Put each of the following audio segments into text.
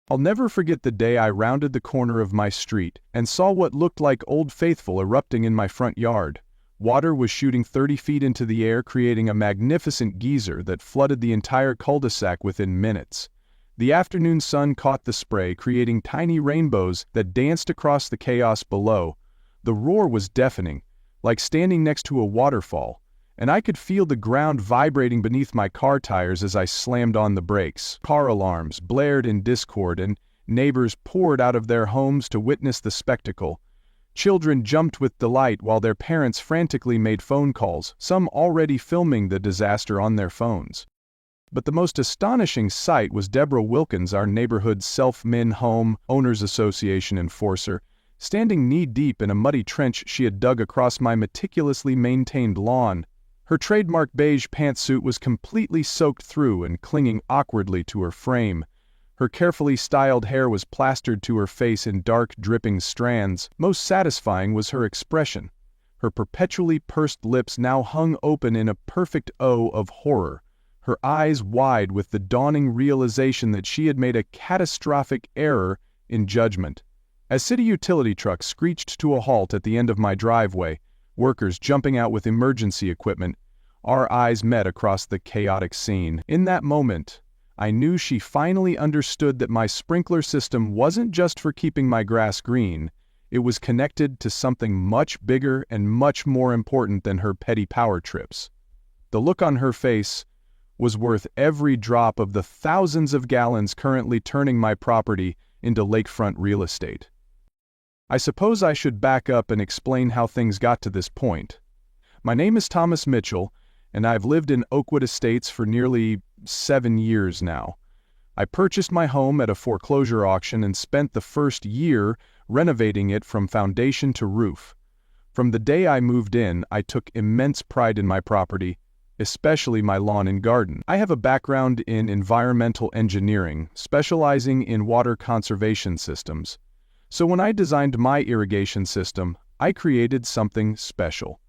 I'll never forget the day I rounded the corner of my street and saw what looked like Old Faithful erupting in my front yard. Water was shooting 30 feet into the air, creating a magnificent geyser that flooded the entire cul-de-sac within minutes. The afternoon sun caught the spray, creating tiny rainbows that danced across the chaos below. The roar was deafening, like standing next to a waterfall, and I could feel the ground vibrating beneath my car tires as I slammed on the brakes. Car alarms blared in discord, and neighbors poured out of their homes to witness the spectacle. Children jumped with delight while their parents frantically made phone calls, some already filming the disaster on their phones. But the most astonishing sight was Deborah Wilkins, our neighborhood's self-made home owners association enforcer, standing knee-deep in a muddy trench she had dug across my meticulously maintained lawn. Her trademark beige pantsuit was completely soaked through and clinging awkwardly to her frame. Her carefully styled hair was plastered to her face in dark, dripping strands. Most satisfying was her expression. Her perpetually pursed lips now hung open in a perfect O of horror, her eyes wide with the dawning realization that she had made a catastrophic error in judgment. As city utility trucks screeched to a halt at the end of my driveway, workers jumping out with emergency equipment, our eyes met across the chaotic scene. In that moment, I knew she finally understood that my sprinkler system wasn't just for keeping my grass green, it was connected to something much bigger and much more important than her petty power trips. The look on her face was worth every drop of the thousands of gallons currently turning my property into lakefront real estate. I suppose I should back up and explain how things got to this point. My name is Thomas Mitchell, and I've lived in Oakwood Estates for nearly 7 years now. I purchased my home at a foreclosure auction and spent the first year renovating it from foundation to roof. From the day I moved in, I took immense pride in my property, especially my lawn and garden. I have a background in environmental engineering, specializing in water conservation systems. So when I designed my irrigation system, I created something special.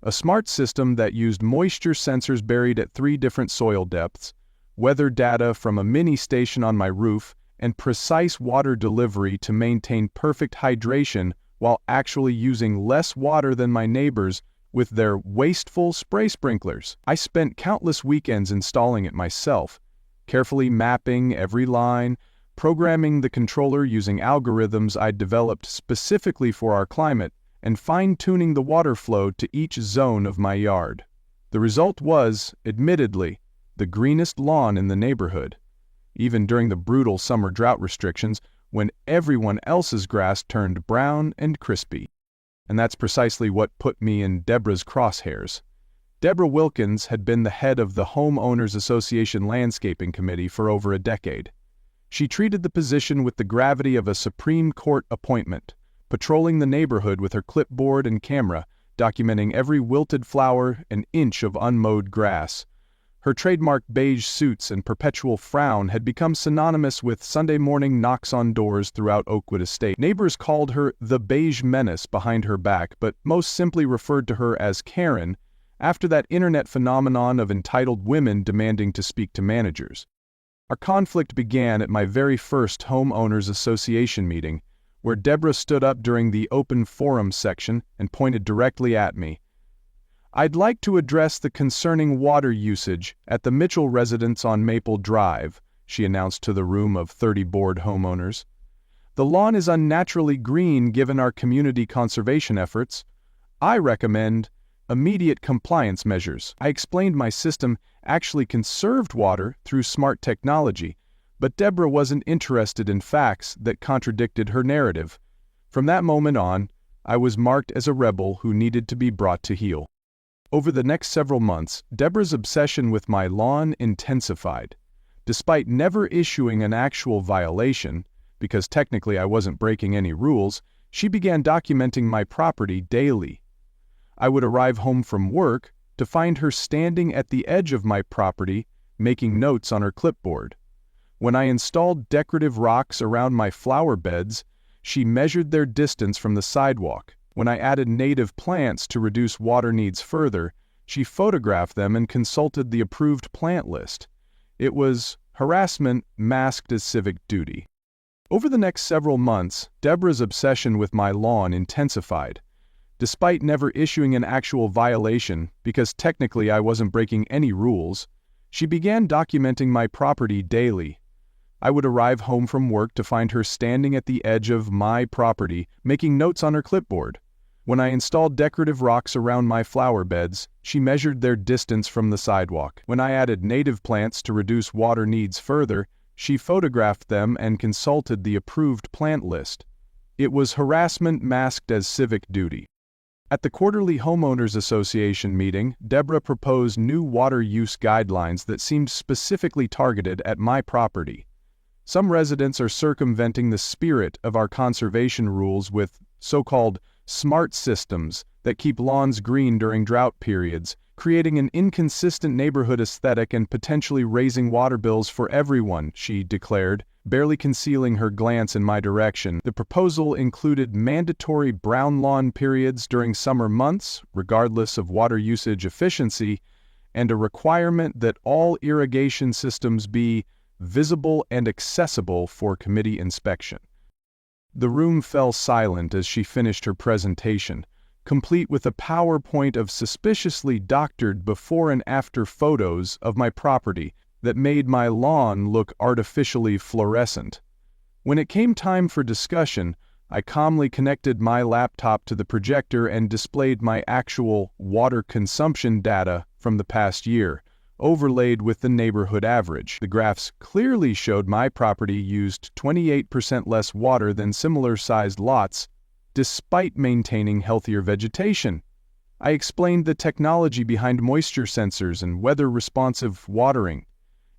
A smart system that used moisture sensors buried at 3 different soil depths, weather data from a mini station on my roof, and precise water delivery to maintain perfect hydration while actually using less water than my neighbors with their wasteful spray sprinklers. I spent countless weekends installing it myself, carefully mapping every line, programming the controller using algorithms I'd developed specifically for our climate, and fine-tuning the water flow to each zone of my yard. The result was, admittedly, the greenest lawn in the neighborhood, even during the brutal summer drought restrictions when everyone else's grass turned brown and crispy. And that's precisely what put me in Deborah's crosshairs. Deborah Wilkins had been the head of the Homeowners Association Landscaping Committee for over a decade. She treated the position with the gravity of a Supreme Court appointment, patrolling the neighborhood with her clipboard and camera, documenting every wilted flower and inch of unmowed grass. Her trademark beige suits and perpetual frown had become synonymous with Sunday morning knocks on doors throughout Oakwood Estate. Neighbors called her the beige menace behind her back, but most simply referred to her as Karen, after that internet phenomenon of entitled women demanding to speak to managers. Our conflict began at my very first Homeowners Association meeting, where Deborah stood up during the open forum section and pointed directly at me. "I'd like to address the concerning water usage at the Mitchell residence on Maple Drive," she announced to the room of 30 bored homeowners. "The lawn is unnaturally green given our community conservation efforts. I recommend immediate compliance measures." I explained my system actually conserved water through smart technology, but Deborah wasn't interested in facts that contradicted her narrative. From that moment on, I was marked as a rebel who needed to be brought to heel. Over the next several months, Deborah's obsession with my lawn intensified. Despite never issuing an actual violation, because technically I wasn't breaking any rules, she began documenting my property daily. I would arrive home from work to find her standing at the edge of my property, making notes on her clipboard. When I installed decorative rocks around my flower beds, she measured their distance from the sidewalk. When I added native plants to reduce water needs further, she photographed them and consulted the approved plant list. It was harassment masked as civic duty. Over the next several months, Deborah's obsession with my lawn intensified. Despite never issuing an actual violation, because technically I wasn't breaking any rules, she began documenting my property daily. I would arrive home from work to find her standing at the edge of my property, making notes on her clipboard. When I installed decorative rocks around my flower beds, she measured their distance from the sidewalk. When I added native plants to reduce water needs further, she photographed them and consulted the approved plant list. It was harassment masked as civic duty. At the quarterly Homeowners Association meeting, Deborah proposed new water use guidelines that seemed specifically targeted at my property. Some residents are circumventing the spirit of our conservation rules with so-called smart systems that keep lawns green during drought periods, creating an inconsistent neighborhood aesthetic and potentially raising water bills for everyone, she declared, barely concealing her glance in my direction. The proposal included mandatory brown lawn periods during summer months, regardless of water usage efficiency, and a requirement that all irrigation systems be visible and accessible for committee inspection. The room fell silent as she finished her presentation, complete with a PowerPoint of suspiciously doctored before and after photos of my property that made my lawn look artificially fluorescent. When it came time for discussion, I calmly connected my laptop to the projector and displayed my actual water consumption data from the past year, overlaid with the neighborhood average. The graphs clearly showed my property used 28% less water than similar-sized lots, despite maintaining healthier vegetation. I explained the technology behind moisture sensors and weather-responsive watering,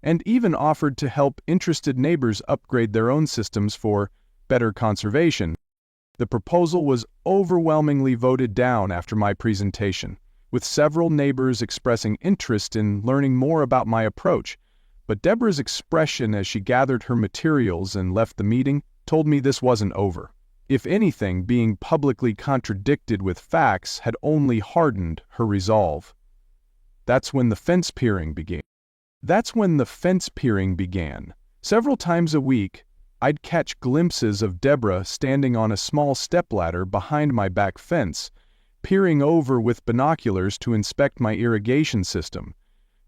and even offered to help interested neighbors upgrade their own systems for better conservation. The proposal was overwhelmingly voted down after my presentation, with several neighbors expressing interest in learning more about my approach. But Deborah's expression as she gathered her materials and left the meeting told me this wasn't over. If anything, being publicly contradicted with facts had only hardened her resolve. That's when the fence peering began. Several times a week, I'd catch glimpses of Deborah standing on a small stepladder behind my back fence, peering over with binoculars to inspect my irrigation system.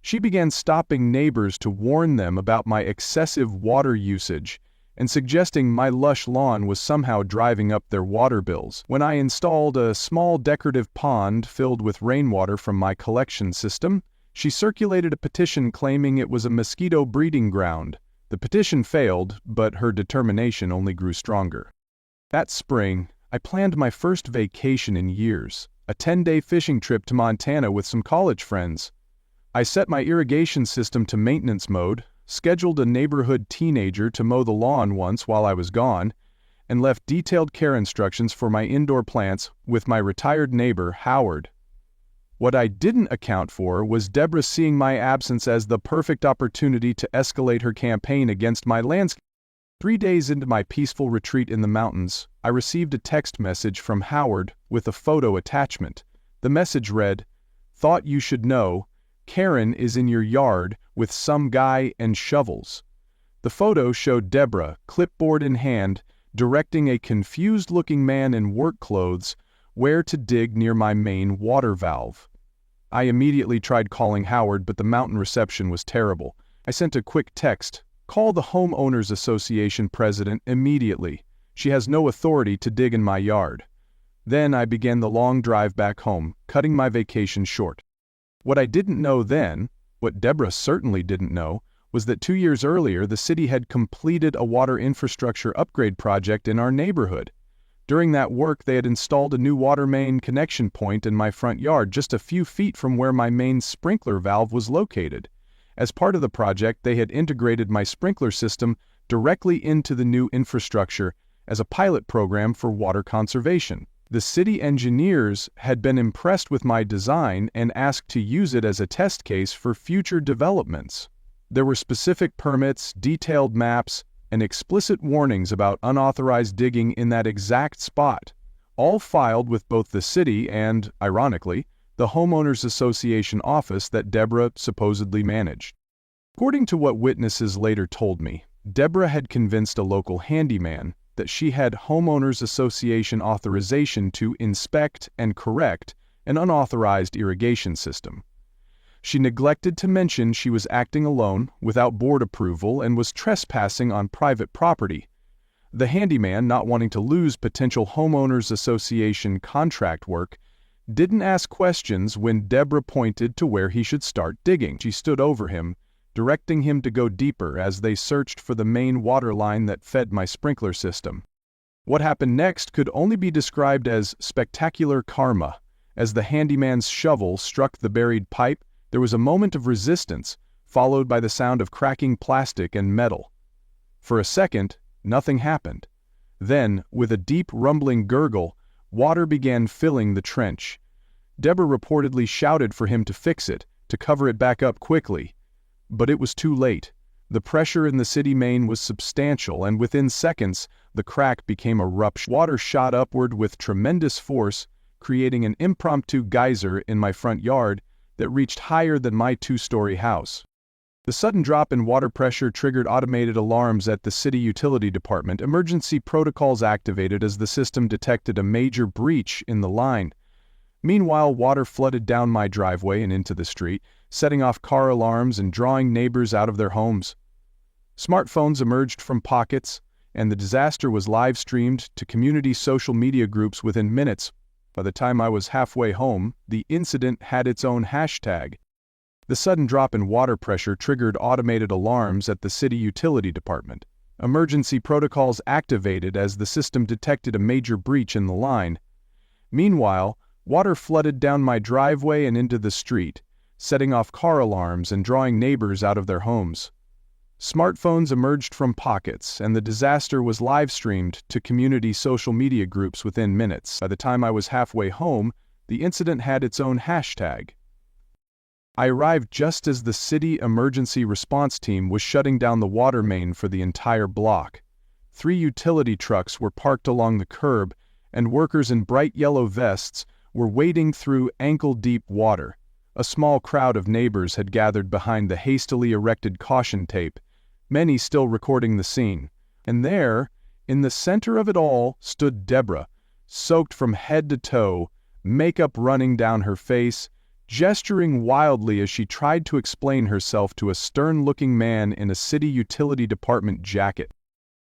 She began stopping neighbors to warn them about my excessive water usage and suggesting my lush lawn was somehow driving up their water bills. When I installed a small decorative pond filled with rainwater from my collection system, she circulated a petition claiming it was a mosquito breeding ground. The petition failed, but her determination only grew stronger. That spring, I planned my first vacation in years, a 10-day fishing trip to Montana with some college friends. I set my irrigation system to maintenance mode, scheduled a neighborhood teenager to mow the lawn once while I was gone, and left detailed care instructions for my indoor plants with my retired neighbor, Howard. What I didn't account for was Deborah seeing my absence as the perfect opportunity to escalate her campaign against my landscape. 3 days into my peaceful retreat in the mountains, I received a text message from Howard with a photo attachment. The message read, "Thought you should know, Karen is in your yard with some guy and shovels." The photo showed Deborah, clipboard in hand, directing a confused-looking man in work clothes where to dig near my main water valve. I immediately tried calling Howard, but the mountain reception was terrible. I sent a quick text, "Call the Homeowners Association president immediately. She has no authority to dig in my yard." Then I began the long drive back home, cutting my vacation short. What I didn't know then, what Deborah certainly didn't know, was that 2 years earlier the city had completed a water infrastructure upgrade project in our neighborhood. During that work, they had installed a new water main connection point in my front yard just a few feet from where my main sprinkler valve was located. As part of the project, they had integrated my sprinkler system directly into the new infrastructure as a pilot program for water conservation. The city engineers had been impressed with my design and asked to use it as a test case for future developments. There were specific permits, detailed maps, and explicit warnings about unauthorized digging in that exact spot, all filed with both the city and, ironically, the Homeowners Association office that Deborah supposedly managed. According to what witnesses later told me, Deborah had convinced a local handyman that she had homeowners association authorization to inspect and correct an unauthorized irrigation system. She neglected to mention she was acting alone, without board approval, and was trespassing on private property. The handyman, not wanting to lose potential homeowners association contract work, didn't ask questions when Deborah pointed to where he should start digging. She stood over him, directing him to go deeper as they searched for the main water line that fed my sprinkler system. What happened next could only be described as spectacular karma. As the handyman's shovel struck the buried pipe, there was a moment of resistance, followed by the sound of cracking plastic and metal. For a second, nothing happened. Then, with a deep rumbling gurgle, water began filling the trench. Deborah reportedly shouted for him to fix it, to cover it back up quickly. But it was too late. The pressure in the city main was substantial, and within seconds, the crack became a rupture. Water shot upward with tremendous force, creating an impromptu geyser in my front yard that reached higher than my two-story house. The sudden drop in water pressure triggered automated alarms at the city utility department. Emergency protocols activated as the system detected a major breach in the line. Meanwhile, water flooded down my driveway and into the street, setting off car alarms and drawing neighbors out of their homes. Smartphones emerged from pockets, and the disaster was live-streamed to community social media groups within minutes. By the time I was halfway home, the incident had its own hashtag. The sudden drop in water pressure triggered automated alarms at the city utility department. Emergency protocols activated as the system detected a major breach in the line. Meanwhile, water flooded down my driveway and into the street, setting off car alarms and drawing neighbors out of their homes. Smartphones emerged from pockets, and the disaster was live-streamed to community social media groups within minutes. By the time I was halfway home, the incident had its own hashtag. I arrived just as the city emergency response team was shutting down the water main for the entire block. 3 utility trucks were parked along the curb, and workers in bright yellow vests were wading through ankle-deep water. A small crowd of neighbors had gathered behind the hastily erected caution tape, many still recording the scene. And there, in the center of it all, stood Deborah, soaked from head to toe, makeup running down her face, gesturing wildly as she tried to explain herself to a stern-looking man in a city utility department jacket.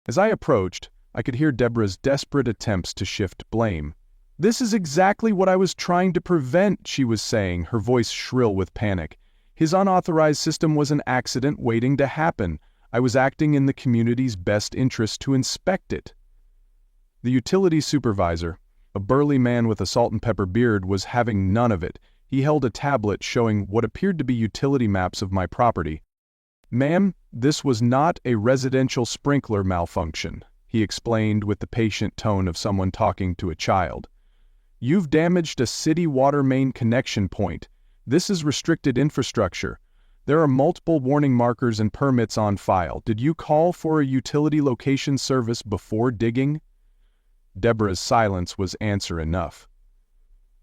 As I approached, I could hear Deborah's desperate attempts to shift blame. "This is exactly what I was trying to prevent," she was saying, her voice shrill with panic. "His unauthorized system was an accident waiting to happen. I was acting in the community's best interest to inspect it." The utility supervisor, a burly man with a salt and pepper beard, was having none of it. He held a tablet showing what appeared to be utility maps of my property. "Ma'am, this was not a residential sprinkler malfunction," he explained with the patient tone of someone talking to a child. "You've damaged a city water main connection point. This is restricted infrastructure. There are multiple warning markers and permits on file. Did you call for a utility location service before digging?" Deborah's silence was answer enough.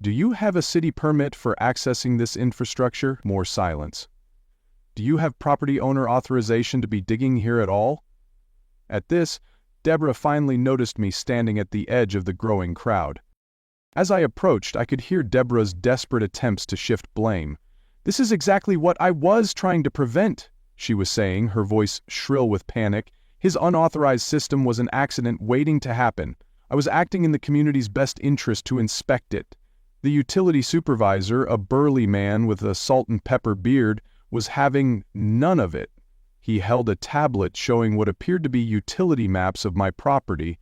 "Do you have a city permit for accessing this infrastructure?" More silence. "Do you have property owner authorization to be digging here at all?" At this, Deborah finally noticed me standing at the edge of the growing crowd. As I approached, I could hear Deborah's desperate attempts to shift blame. "This is exactly what I was trying to prevent," she was saying, her voice shrill with panic. "His unauthorized system was an accident waiting to happen. I was acting in the community's best interest to inspect it." The utility supervisor, a burly man with a salt and pepper beard, was having none of it. He held a tablet showing what appeared to be utility maps of my property.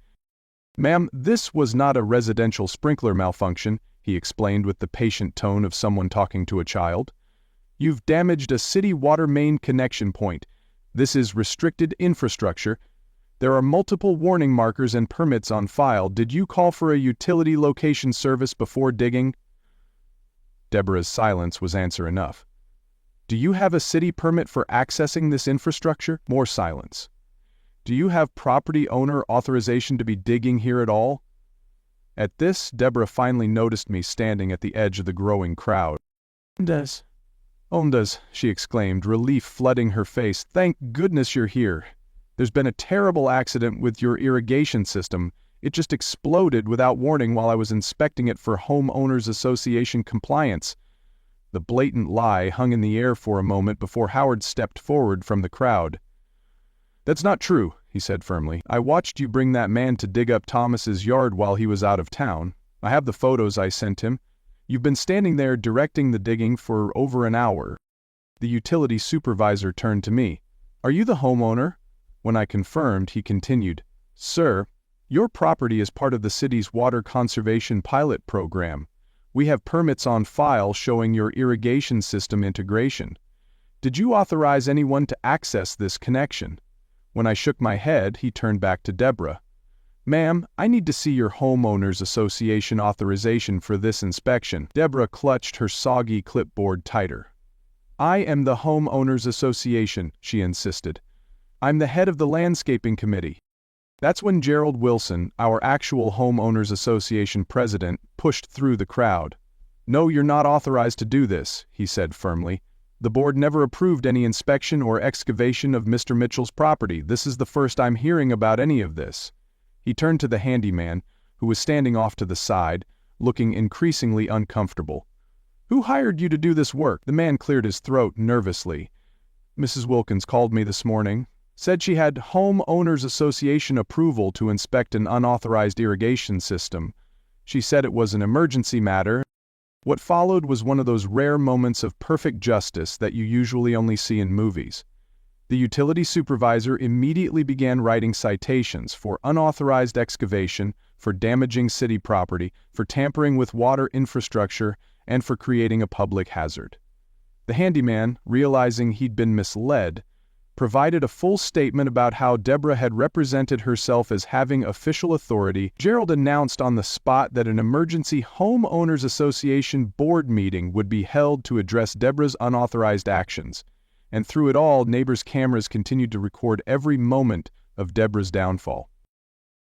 "Ma'am, this was not a residential sprinkler malfunction," he explained with the patient tone of someone talking to a child. "You've damaged a city water main connection point. This is restricted infrastructure. There are multiple warning markers and permits on file. Did you call for a utility location service before digging?" Deborah's silence was answer enough. "Do you have a city permit for accessing this infrastructure?" More silence. "Do you have property owner authorization to be digging here at all?" At this, Deborah finally noticed me standing at the edge of the growing crowd. Ondas, she exclaimed, relief flooding her face. "Thank goodness you're here." There's been a terrible accident with your irrigation system. It just exploded without warning while I was inspecting it for homeowners association compliance." The blatant lie hung in the air for a moment before Howard stepped forward from the crowd. "That's not true," he said firmly. "I watched you bring that man to dig up Thomas's yard while he was out of town. I have the photos I sent him. You've been standing there directing the digging for over an hour." The utility supervisor turned to me. "Are you the homeowner?" When I confirmed, he continued, "Sir, your property is part of the city's water conservation pilot program. We have permits on file showing your irrigation system integration. Did you authorize anyone to access this connection?" When I shook my head, he turned back to Deborah. "Ma'am, I need to see your homeowners association authorization for this inspection." Deborah clutched her soggy clipboard tighter. "I am the homeowners association," she insisted. "I'm the head of the landscaping committee." That's when Gerald Wilson, our actual homeowners association president, pushed through the crowd. "No, you're not authorized to do this," he said firmly. "The board never approved any inspection or excavation of Mr. Mitchell's property. This is the first I'm hearing about any of this." He turned to the handyman, who was standing off to the side, looking increasingly uncomfortable. "Who hired you to do this work?" The man cleared his throat nervously. "Mrs. Wilkins called me this morning. Said she had homeowners association approval to inspect an unauthorized irrigation system. She said it was an emergency matter." What followed was one of those rare moments of perfect justice that you usually only see in movies. The utility supervisor immediately began writing citations for unauthorized excavation, for damaging city property, for tampering with water infrastructure, and for creating a public hazard. The handyman, realizing he'd been misled, provided a full statement about how Deborah had represented herself as having official authority. Gerald announced on the spot that an emergency homeowners association board meeting would be held to address Deborah's unauthorized actions. And through it all, neighbors' cameras continued to record every moment of Deborah's downfall.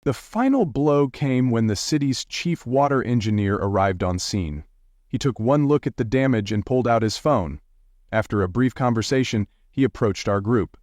The final blow came when the city's chief water engineer arrived on scene. He took one look at the damage and pulled out his phone. After a brief conversation, he approached our group.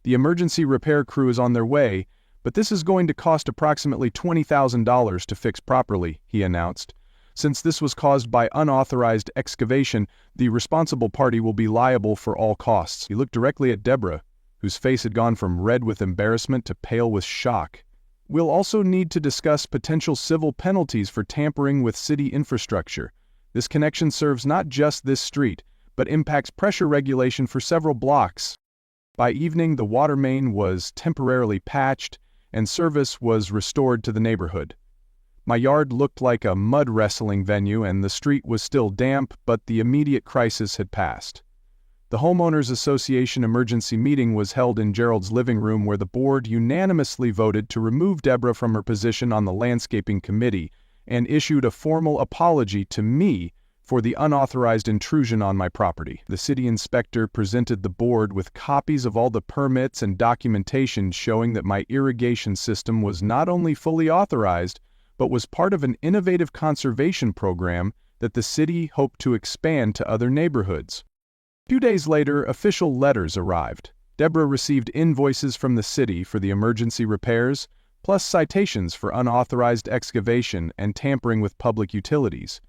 "The emergency repair crew is on their way, but this is going to cost approximately $20,000 to fix properly," he announced. "Since this was caused by unauthorized excavation, the responsible party will be liable for all costs." He looked directly at Deborah, whose face had gone from red with embarrassment to pale with shock. "We'll also need to discuss potential civil penalties for tampering with city infrastructure. This connection serves not just this street, but impacts pressure regulation for several blocks." By evening, the water main was temporarily patched, and service was restored to the neighborhood. My yard looked like a mud wrestling venue, and the street was still damp, but the immediate crisis had passed. The Homeowners Association emergency meeting was held in Gerald's living room, where the board unanimously voted to remove Deborah from her position on the landscaping committee and issued a formal apology to me for the unauthorized intrusion on my property. The city inspector presented the board with copies of all the permits and documentation showing that my irrigation system was not only fully authorized, but was part of an innovative conservation program that the city hoped to expand to other neighborhoods. 2 days later, official letters arrived. Deborah received invoices from the city for the emergency repairs, plus citations for unauthorized excavation and tampering with public utilities.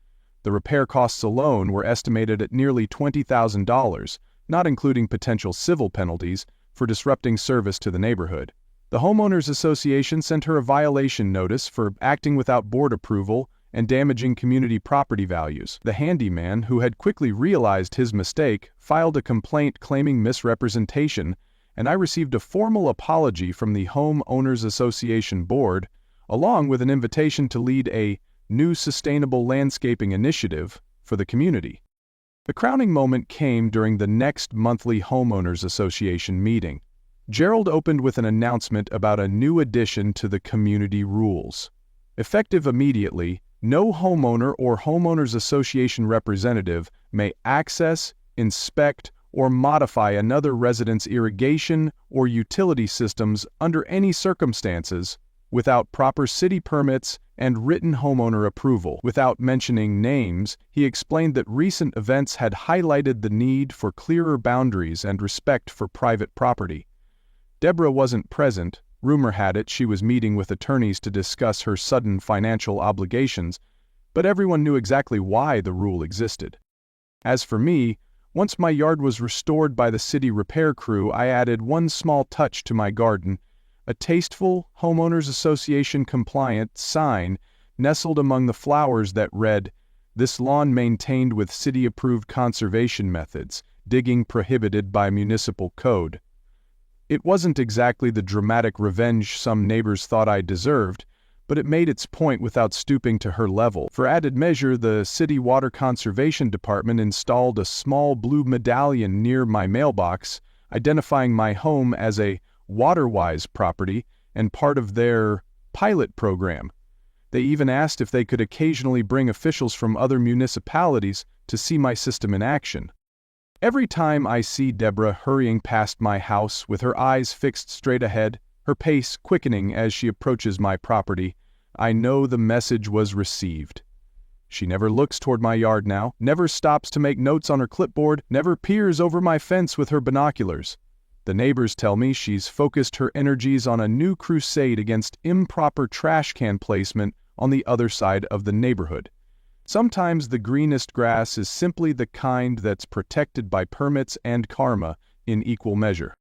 The repair costs alone were estimated at nearly $20,000, not including potential civil penalties for disrupting service to the neighborhood. The Homeowners Association sent her a violation notice for acting without board approval and damaging community property values. The handyman, who had quickly realized his mistake, filed a complaint claiming misrepresentation, and I received a formal apology from the Homeowners Association board, along with an invitation to lead a new sustainable landscaping initiative for the community. The crowning moment came during the next monthly Homeowners Association meeting. Gerald opened with an announcement about a new addition to the community rules. Effective immediately, no homeowner or homeowners association representative may access, inspect, or modify another resident's irrigation or utility systems under any circumstances without proper city permits and written homeowner approval. Without mentioning names, he explained that recent events had highlighted the need for clearer boundaries and respect for private property. Deborah wasn't present. Rumor had it she was meeting with attorneys to discuss her sudden financial obligations, but everyone knew exactly why the rule existed. As for me, once my yard was restored by the city repair crew, I added one small touch to my garden, a tasteful, homeowners association compliant sign nestled among the flowers that read, "This lawn maintained with city-approved conservation methods, digging prohibited by municipal code." It wasn't exactly the dramatic revenge some neighbors thought I deserved, but it made its point without stooping to her level. For added measure, the City Water Conservation Department installed a small blue medallion near my mailbox, identifying my home as a WaterWise property and part of their pilot program. They even asked if they could occasionally bring officials from other municipalities to see my system in action. Every time I see Deborah hurrying past my house with her eyes fixed straight ahead, her pace quickening as she approaches my property, I know the message was received. She never looks toward my yard now, never stops to make notes on her clipboard, never peers over my fence with her binoculars. The neighbors tell me she's focused her energies on a new crusade against improper trash can placement on the other side of the neighborhood. Sometimes the greenest grass is simply the kind that's protected by permits and karma in equal measure.